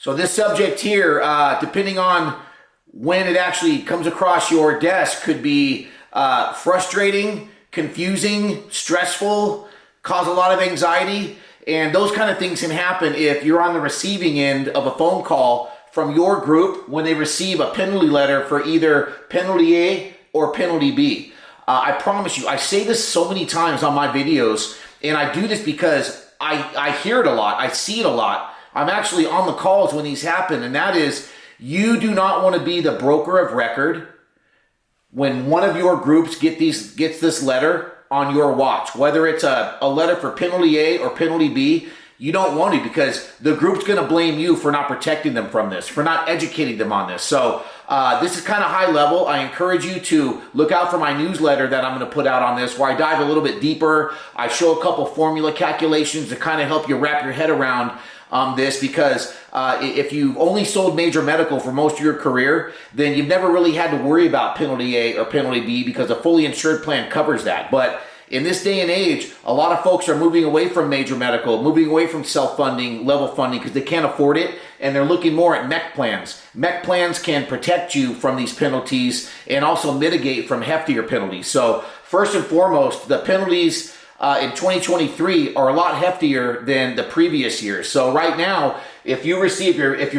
So this subject here, depending on when it actually comes across your desk, could be frustrating, confusing, stressful, cause a lot of anxiety, and those kind of things can happen if you're on the receiving end of a phone call from your group when they receive a penalty letter for either penalty A or penalty B. I promise you, I say this so many times on my videos, and I do this because I hear it a lot, I see it a lot. I'm actually on the calls when these happen, and that is, you do not want to be the broker of record when one of your groups gets this letter on your watch. Whether it's a letter for penalty A or penalty B, you don't want to, because the group's going to blame you for not protecting them from this, for not educating them on this. So this is kind of high level. I encourage you to look out for my newsletter that I'm going to put out on this, where I dive a little bit deeper. I show a couple formula calculations to kind of help you wrap your head around this, because if you've only sold major medical for most of your career, then you've never really had to worry about penalty A or penalty B, because a fully insured plan covers that. But in this day and age, a lot of folks are moving away from major medical, moving away from self-funding, level funding, because they can't afford it, and they're looking more at MEC plans. MEC plans can protect you from these penalties and also mitigate from heftier penalties. So first and foremost, the penalties in 2023 are a lot heftier than the previous years. So right now, if your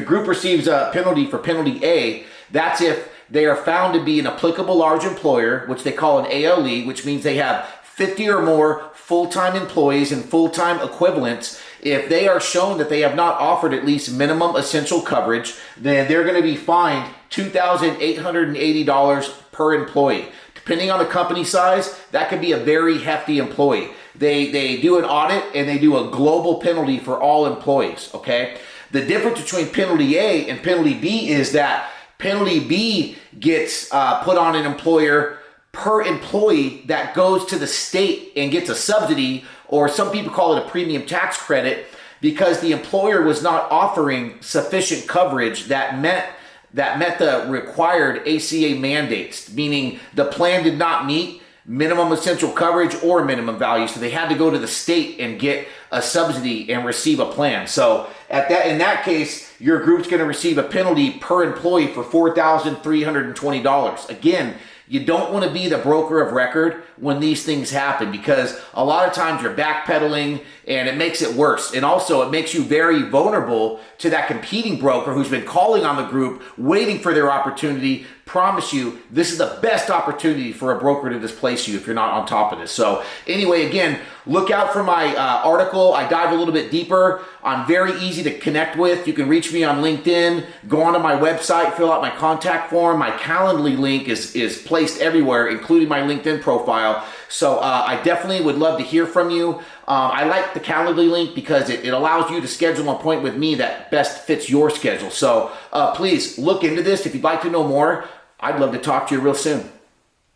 group receives a penalty for penalty A, that's if they are found to be an applicable large employer, which they call an ALE, which means they have 50 or more full-time employees and full-time equivalents. If they are shown that they have not offered at least minimum essential coverage, then they're going to be fined $2,880 per employee. Depending on the company size, that could be a very hefty employee. They do an audit and they do a global penalty for all employees, okay? The difference between penalty A and penalty B is that penalty B gets put on an employer per employee that goes to the state and gets a subsidy, or some people call it a premium tax credit, because the employer was not offering sufficient coverage that met the required ACA mandates, meaning the plan did not meet minimum essential coverage or minimum value, so they had to go to the state and get a subsidy and receive a plan. So in that case, your group's going to receive a penalty per employee for $4,320. Again, you don't want to be the broker of record when these things happen, because a lot of times you're backpedaling and it makes it worse. And also it makes you very vulnerable to that competing broker who's been calling on the group, waiting for their opportunity. Promise you, this is the best opportunity for a broker to displace you if you're not on top of this. So anyway, again, look out for my article. I dive a little bit deeper. I'm very easy to connect with. You can reach me on LinkedIn, go onto my website, fill out my contact form. My Calendly link is placed everywhere, including my LinkedIn profile. So I definitely would love to hear from you. I like the Calendly link because it allows you to schedule an appointment with me that best fits your schedule. So please look into this. If you'd like to know more, I'd love to talk to you real soon.